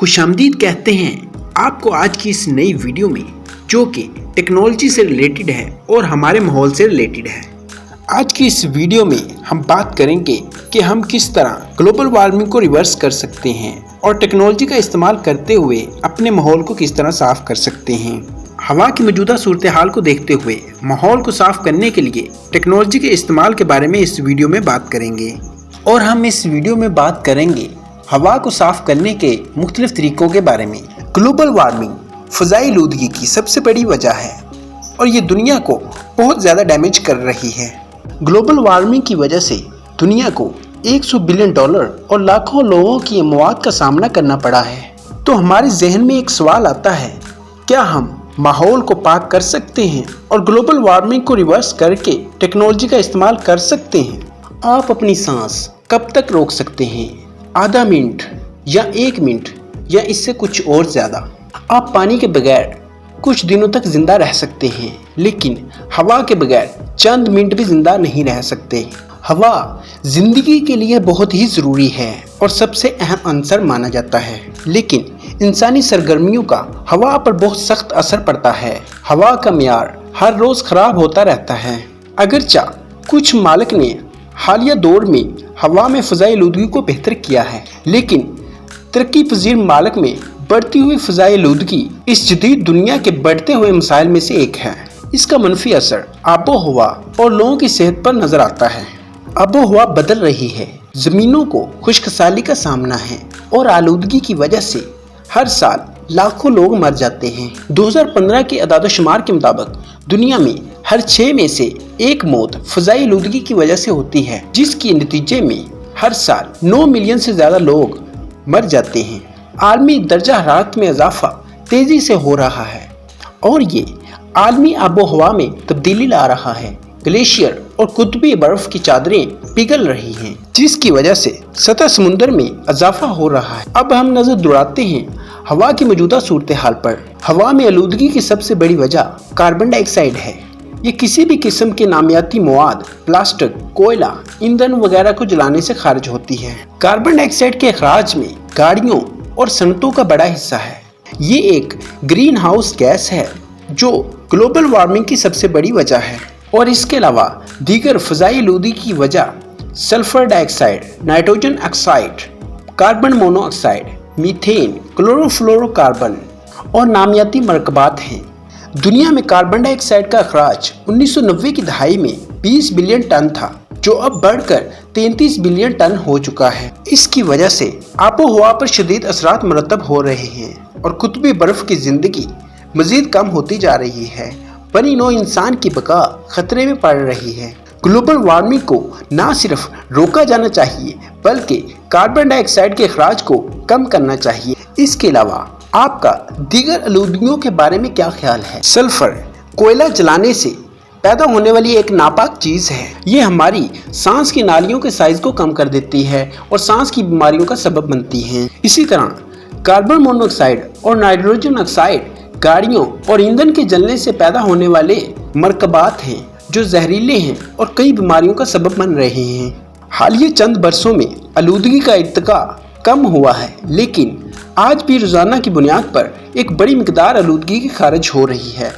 खुशामदीद कहते हैं आपको आज की इस नई वीडियो में, जो कि टेक्नोलॉजी से रिलेटेड है और हमारे माहौल से रिलेटेड है। आज की इस वीडियो में हम बात करेंगे कि हम किस तरह ग्लोबल वार्मिंग को रिवर्स कर सकते हैं और टेक्नोलॉजी का इस्तेमाल करते हुए अपने माहौल को किस तरह साफ कर सकते हैं। हवा की मौजूदा सूरत हाल को देखते हुए माहौल को साफ करने के लिए टेक्नोलॉजी के इस्तेमाल के बारे में इस वीडियो में बात करेंगे। और हम इस वीडियो में बात करेंगे हवा को साफ करने के मुख्तलिफ तरीकों के बारे में। ग्लोबल वार्मिंग फ़ज़ाई आलूदगी की सबसे बड़ी वजह है और ये दुनिया को बहुत ज़्यादा डैमेज कर रही है। ग्लोबल वार्मिंग की वजह से दुनिया को $100 बिलियन और लाखों लोगों की अमवात का सामना करना पड़ा है। तो हमारे जहन में एक सवाल आता है, क्या हम माहौल को पाक कर सकते हैं और ग्लोबल वार्मिंग को रिवर्स करके टेक्नोलॉजी का इस्तेमाल कर सकते हैं? आप अपनी सांस कब तक रोक सकते हैं? आधा मिनट या 1 मिनट या इससे कुछ और ज़्यादा? आप पानी के बगैर कुछ दिनों तक जिंदा रह सकते हैं, लेकिन हवा के बगैर चंद मिनट भी जिंदा नहीं रह सकते। हवा जिंदगी के लिए बहुत ही ज़रूरी है और सबसे अहम अंसर माना जाता है, लेकिन इंसानी सरगर्मियों का हवा पर बहुत सख्त असर पड़ता है। हवा का मियार हर रोज़ ख़राब होता रहता है। अगरचे कुछ मालिक ने हालिया दौर में हवा में फ़ज़ाई आलूदगी को बेहतर किया है, लेकिन तरक्की पजीर मालिक में बढ़ती हुई फ़ज़ाई आलूदगी इस जदीद दुनिया के बढ़ते हुए मसाइल में से एक है। इसका मनफी असर आबो हवा और लोगों की सेहत पर नज़र आता है। आबो हवा बदल रही है, ज़मीनों को खुश्कसाली का सामना है और आलूदगी की वजह से हर साल लाखों लोग मर जाते हैं। 2015 के अदाद-ओ-शुमार के मुताबिक दुनिया में हर 6 में से 1 मौत फ़ज़ाई आलूदगी की वजह से होती है, जिसके नतीजे में हर साल 9 मिलियन से ज़्यादा लोग मर जाते हैं। आलमी दर्जा हरारत में इजाफा तेज़ी से हो रहा है और ये आलमी आबो हवा में तब्दीली ला रहा है। ग्लेशियर और कुतबी बर्फ़ की चादरें पिघल रही हैं, जिसकी वजह से सतह समुंदर में इजाफा हो रहा है। अब हम नज़र दौड़ाते हैं हवा की मौजूदा सूरत हाल पर। हवा में आलूदगी की सबसे बड़ी वजह कार्बन डाइऑक्साइड है। ये किसी भी किस्म के नामियाती मवाद, प्लास्टिक, कोयला, ईंधन वगैरह को जलाने से खारिज होती है। कार्बन डाइऑक्साइड के अखराज में गाड़ियों और सनतों का बड़ा हिस्सा है। ये एक ग्रीन हाउस गैस है जो ग्लोबल वार्मिंग की सबसे बड़ी वजह है। और इसके अलावा दीगर फ़ज़ाई आलूदगी की वजह sulphur dioxide, nitrogen oxide, carbon monoxide, methane, chlorofluorocarbon और नामियाती मरकबात हैं। दुनिया में कार्बन डाइऑक्साइड का अखराज 1990 की दहाई में 20 बिलियन टन था, जो अब बढ़कर 33 बिलियन टन हो चुका है। इसकी वजह से आबो हवा पर शदीद असरात मरतब हो रहे हैं और कुतबी बर्फ़ की ज़िंदगी मज़ीद कम होती जा रही है। बनी नौ इंसान की बका खतरे में पड़ रही है। ग्लोबल वार्मिंग को न सिर्फ रोका जाना चाहिए, बल्कि कार्बन डाइऑक्साइड के अखराज को कम करना चाहिए। इसके अलावा आपका दीगर आलूदगियों के बारे में क्या ख्याल है? सल्फर कोयला जलाने से पैदा होने वाली एक नापाक चीज़ है। ये हमारी सांस की नालियों के साइज़ को कम कर देती है और सांस की बीमारियों का सबब बनती है। इसी तरह कार्बन मोनोऑक्साइड और नाइट्रोजन ऑक्साइड गाड़ियों और ईंधन के जलने से पैदा होने वाले मरकबात हैं, जो जहरीले हैं और कई बीमारियों का सबब बन रहे हैं। हालिया चंद बरसों में आलूदगी का इर्तिका कम हुआ है, लेकिन आज भी रोज़ाना की बुनियाद पर एक बड़ी मिकदार आलूदगी की खारिज हो रही है।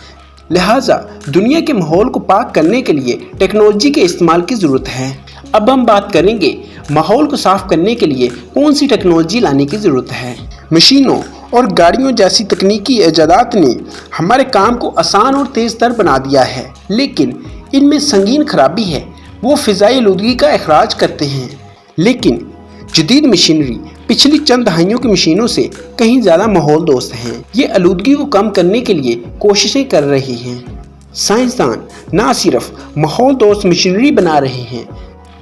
लिहाजा दुनिया के माहौल को पाक करने के लिए टेक्नोलॉजी के इस्तेमाल की ज़रूरत है। अब हम बात करेंगे माहौल को साफ करने के लिए कौन सी टेक्नोलॉजी लाने की ज़रूरत है। मशीनों और गाड़ियों जैसी तकनीकी इजादात ने हमारे काम को आसान और तेज़ तर बना दिया है, लेकिन इनमें संगीन खराबी है। वो फ़ज़ाई आलूदगी का अखराज करते हैं, लेकिन जदीद मशीनरी पिछली चंद दहाइयों की मशीनों से कहीं ज़्यादा माहौल दोस्त हैं। ये आलूदगी को कम करने के लिए कोशिशें कर रही हैं। साइंसदान न सिर्फ माहौल दोस्त मशीनरी बना रहे हैं,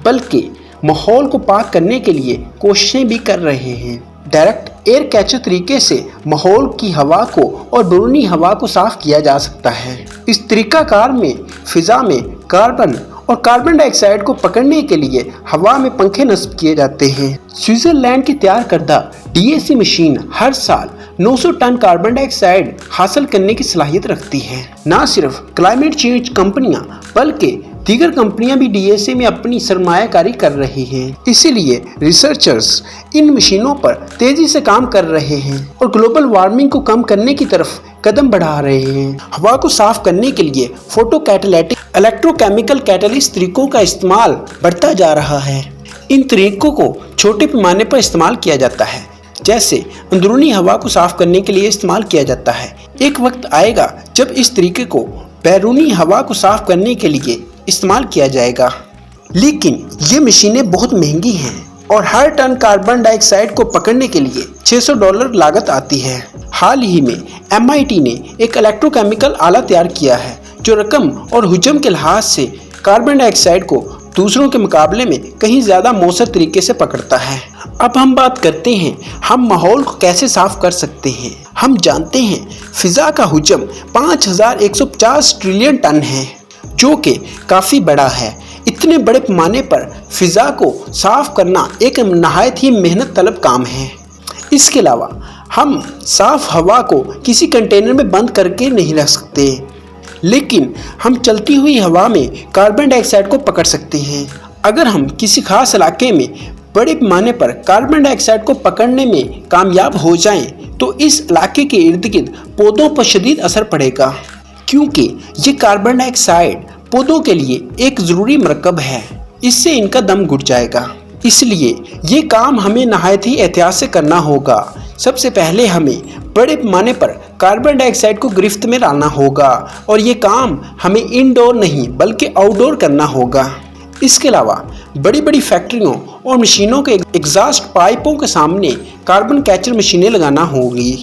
बल्कि माहौल को पाक करने के लिए कोशिशें भी कर रहे हैं। डायरेक्ट एयर कैचर तरीके से माहौल की हवा को और बैरूनी हवा को साफ किया जा सकता है। इस तरीक़ाकार में फ़िज़ा में कार्बन और कार्बन डाइऑक्साइड को पकड़ने के लिए हवा में पंखे नस्ब किए जाते हैं। स्विट्ज़रलैंड की तैयार करदा DAC मशीन हर साल 900 टन कार्बन डाइऑक्साइड हासिल करने की सलाहियत रखती है। न सिर्फ क्लाइमेट चेंज कंपनियां, बल्कि دیگر کمپنیاں بھی DSA میں اپنی سرمایہ کاری کر رہی ہیں، اسی لیے ریسرچرز ان مشینوں پر تیزی سے کام کر رہے ہیں اور گلوبل وارمنگ کو کم کرنے کی طرف قدم بڑھا رہے ہیں۔ ہوا کو صاف کرنے کے لیے photo catalytic electro chemical catalyst طریقوں کا استعمال بڑھتا جا رہا ہے۔ ان طریقوں کو چھوٹے پیمانے پر استعمال کیا جاتا ہے، جیسے اندرونی ہوا کو صاف کرنے کے لیے استعمال کیا جاتا ہے۔ ایک وقت آئے گا جب اس طریقے کو بیرونی ہوا کو صاف کرنے کے لیے استعمال کیا جائے گا، لیکن یہ مشینیں بہت مہنگی ہیں اور ہر ٹن کاربن ڈائی آکسائڈ کو پکڑنے کے لیے $600 لاگت آتی ہے۔ حال ہی میں MIT نے ایک الیکٹرو کیمیکل آلہ تیار کیا ہے جو رقم اور حجم کے لحاظ سے کاربن ڈائی آکسائڈ کو دوسروں کے مقابلے میں کہیں زیادہ مؤثر طریقے سے پکڑتا ہے۔ اب ہم بات کرتے ہیں ہم ماحول کو کیسے صاف کر سکتے ہیں۔ ہم جانتے ہیں فضا کا حجم 5150 ٹریلین ٹن ہے، جو کہ کافی بڑا ہے۔ اتنے بڑے پیمانے پر فضا کو صاف کرنا ایک نہایت ہی محنت طلب کام ہے۔ اس کے علاوہ ہم صاف ہوا کو کسی کنٹینر میں بند کر کے نہیں رکھ سکتے، لیکن ہم چلتی ہوئی ہوا میں کاربن ڈائی آکسائڈ کو پکڑ سکتے ہیں۔ اگر ہم کسی خاص علاقے میں بڑے پیمانے پر کاربن ڈائی آکسائڈ کو پکڑنے میں کامیاب ہو جائیں تو اس علاقے کے ارد گرد پودوں پر شدید اثر پڑے گا، کیونکہ یہ کاربن ڈائی آکسائڈ پودوں کے لیے ایک ضروری مرکب ہے، اس سے ان کا دم گھٹ جائے گا۔ اس لیے یہ کام ہمیں نہایت ہی احتیاط سے کرنا ہوگا۔ سب سے پہلے ہمیں بڑے پیمانے پر کاربن ڈائی آکسائڈ کو گرفت میں لانا ہوگا، اور یہ کام ہمیں انڈور نہیں بلکہ آؤٹ ڈور کرنا ہوگا۔ اس کے علاوہ بڑی بڑی فیکٹریوں اور مشینوں کے ایگزاسٹ پائپوں کے سامنے کاربن کیچر مشینیں لگانا ہوگی۔